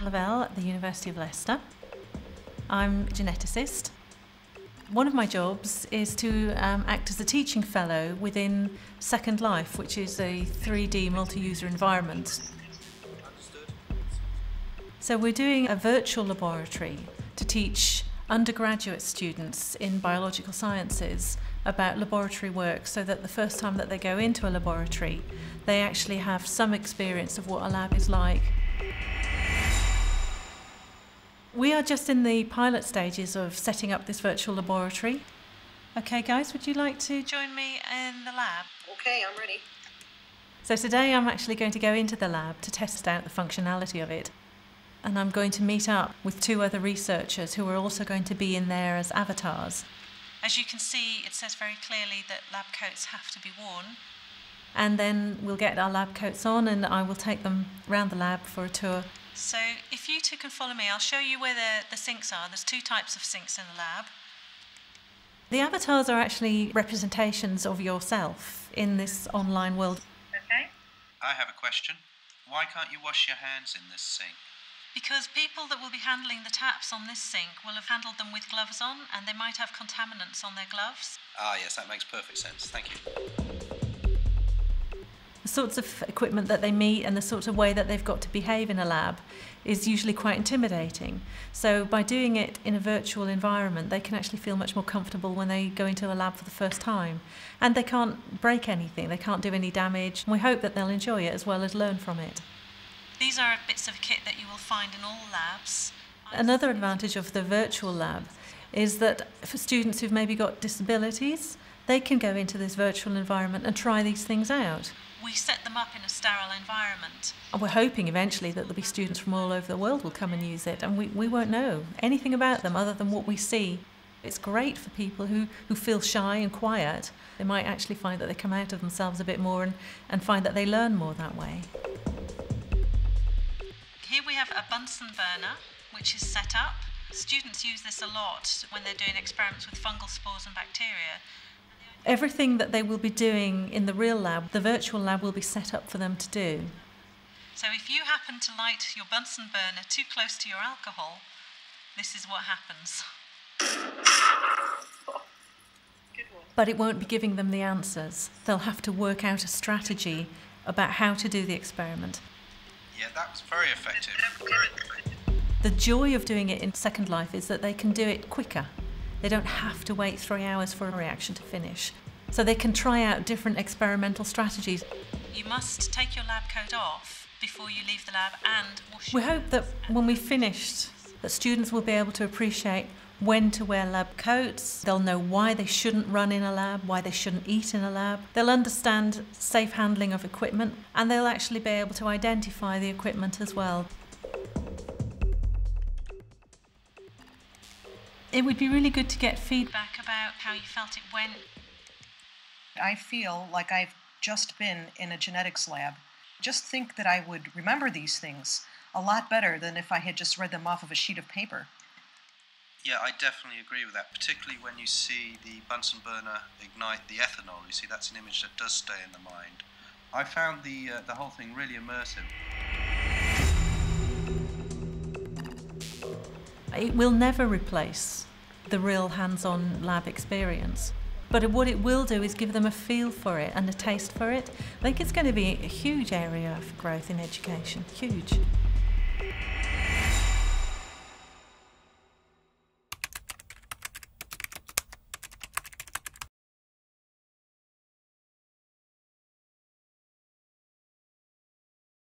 Lavelle at the University of Leicester. I'm a geneticist. One of my jobs is to act as a teaching fellow within Second Life, which is a 3D multi-user environment. So we're doing a virtual laboratory to teach undergraduate students in biological sciences about laboratory work, so that the first time that they go into a laboratory, they actually have some experience of what a lab is like. We are just in the pilot stages of setting up this virtual laboratory. Okay guys, would you like to join me in the lab? Okay, I'm ready. So today I'm actually going to go into the lab to test out the functionality of it. And I'm going to meet up with 2 other researchers who are also going to be in there as avatars. As you can see, it says very clearly that lab coats have to be worn. And then we'll get our lab coats on and I will take them around the lab for a tour. So if you 2 can follow me, I'll show you where the sinks are. There's 2 types of sinks in the lab. The avatars are actually representations of yourself in this online world. Okay. I have a question. Why can't you wash your hands in this sink? Because people that will be handling the taps on this sink will have handled them with gloves on, and they might have contaminants on their gloves. Ah, yes, that makes perfect sense. Thank you. The sorts of equipment that they meet and the sort of way that they've got to behave in a lab is usually quite intimidating. So by doing it in a virtual environment, they can actually feel much more comfortable when they go into a lab for the first time. And they can't break anything, they can't do any damage. We hope that they'll enjoy it as well as learn from it. These are bits of kit that you will find in all labs. Another advantage of the virtual lab is that for students who've maybe got disabilities, they can go into this virtual environment and try these things out. We set them up in a sterile environment. And we're hoping eventually that there'll be students from all over the world will come and use it, and we won't know anything about them other than what we see. It's great for people who feel shy and quiet. They might actually find that they come out of themselves a bit more and find that they learn more that way. Here we have a Bunsen burner, which is set up. Students use this a lot when they're doing experiments with fungal spores and bacteria. Everything that they will be doing in the real lab, the virtual lab will be set up for them to do. So if you happen to light your Bunsen burner too close to your alcohol, this is what happens. Good one. But it won't be giving them the answers. They'll have to work out a strategy about how to do the experiment. Yeah, that was very effective. The joy of doing it in Second Life is that they can do it quicker. They don't have to wait 3 hours for a reaction to finish. So they can try out different experimental strategies. You must take your lab coat off before you leave the lab and wash. We hope that when we've finished, that students will be able to appreciate when to wear lab coats. They'll know why they shouldn't run in a lab, why they shouldn't eat in a lab. They'll understand safe handling of equipment, and they'll actually be able to identify the equipment as well. It would be really good to get feedback about how you felt it went. I feel like I've just been in a genetics lab. Just think that I would remember these things a lot better than if I had just read them off of a sheet of paper. Yeah, I definitely agree with that, particularly when you see the Bunsen burner ignite the ethanol. You see, that's an image that does stay in the mind. I found the whole thing really immersive. It will never replace the real hands-on lab experience. But what it will do is give them a feel for it and a taste for it. I think it's going to be a huge area of growth in education, huge.